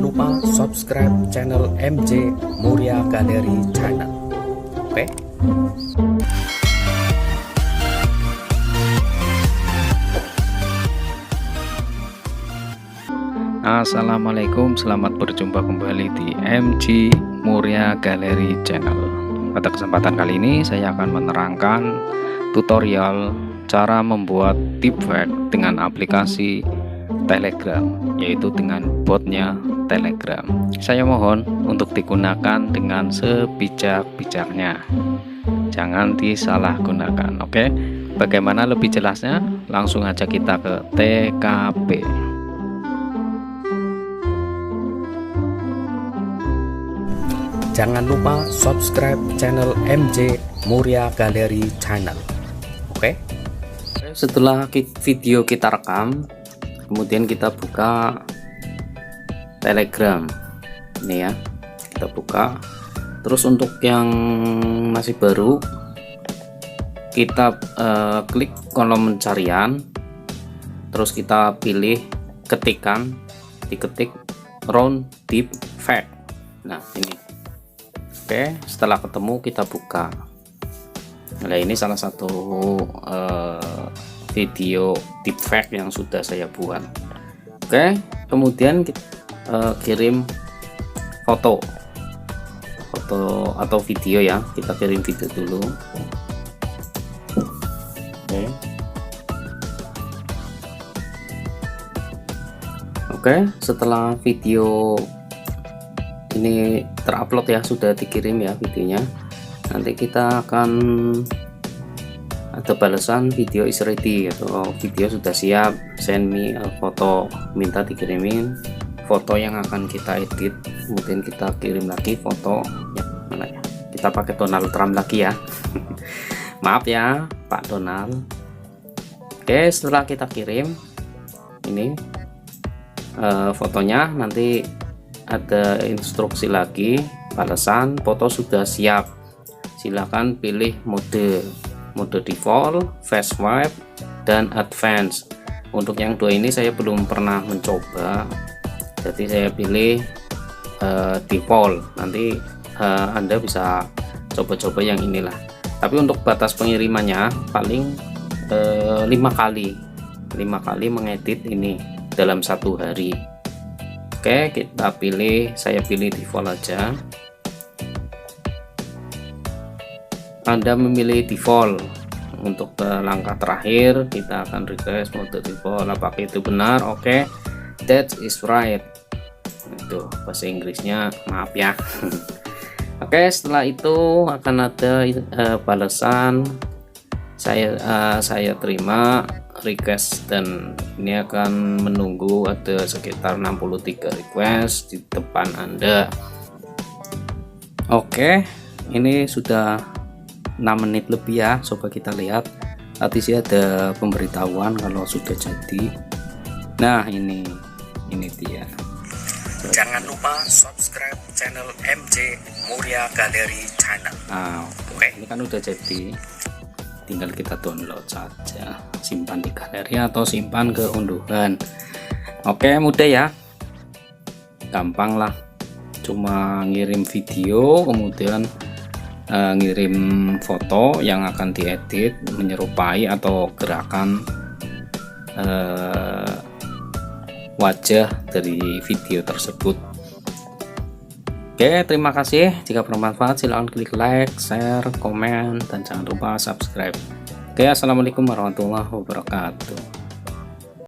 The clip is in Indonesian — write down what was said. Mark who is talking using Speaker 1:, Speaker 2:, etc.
Speaker 1: lupa subscribe channel MJ Muria Galeri Channel. Oke?
Speaker 2: Assalamualaikum, selamat berjumpa kembali di MJ Muria Galeri Channel. Pada kesempatan kali ini saya akan menerangkan tutorial cara membuat deepfake dengan aplikasi Telegram, yaitu dengan botnya Telegram. Saya mohon untuk digunakan dengan sebijak-bijaknya, jangan disalahgunakan. Oke, bagaimana lebih jelasnya? Langsung aja kita ke TKP.
Speaker 1: Jangan lupa subscribe channel MJ Muria Galeri Channel. Oke?
Speaker 2: Setelah video kita rekam, kemudian kita buka Telegram. Ini ya, kita buka. Terus untuk yang masih baru, kita klik kolom pencarian. Terus kita pilih diketik round deepfake. Nah, ini. Oke, setelah ketemu kita buka. Nah, ini salah satu video deepfake yang sudah saya buat. Oke, kemudian kita kirim foto atau video ya. Kita kirim video dulu. Oke, setelah video ini terupload ya, sudah dikirim ya videonya, nanti kita akan ada balasan video is ready atau video sudah siap, send me a foto, minta dikirimin foto yang akan kita edit, kemudian kita kirim lagi foto ya, mana ya, kita pakai Donald Trump lagi ya. Maaf ya Pak Donald. Oke, setelah kita kirim ini fotonya, nanti ada instruksi lagi, balasan foto sudah siap, silahkan pilih mode default, fast swipe, dan advance. Untuk yang dua ini saya belum pernah mencoba, jadi saya pilih default. Nanti Anda bisa coba-coba yang inilah, tapi untuk batas pengirimannya paling 5 kali mengedit ini dalam satu hari. Oke, kita pilih, saya pilih default aja. Anda memilih default. Untuk langkah terakhir kita akan request mode default, apakah itu benar? Oke, that is right. Itu bahasa Inggrisnya, maaf ya. Oke, setelah itu akan ada balasan, saya terima request, dan ini akan menunggu ada sekitar 63 request di depan Anda. Oke, ini sudah 6 menit lebih ya, coba kita lihat. Tadi sih ada pemberitahuan kalau sudah jadi. Nah, ini dia.
Speaker 1: Jangan lupa subscribe channel MJ Muria Galeri Channel.
Speaker 2: Nah,
Speaker 1: Oke.
Speaker 2: ini kan udah jadi, tinggal kita download saja, simpan di galeri atau simpan ke unduhan. Oke, mudah ya, gampang lah, cuma ngirim video, kemudian ngirim foto yang akan diedit menyerupai atau gerakan wajah dari video tersebut. Oke, terima kasih. Jika bermanfaat silahkan klik like, share, komen, dan jangan lupa subscribe. Oke, assalamualaikum warahmatullahi wabarakatuh.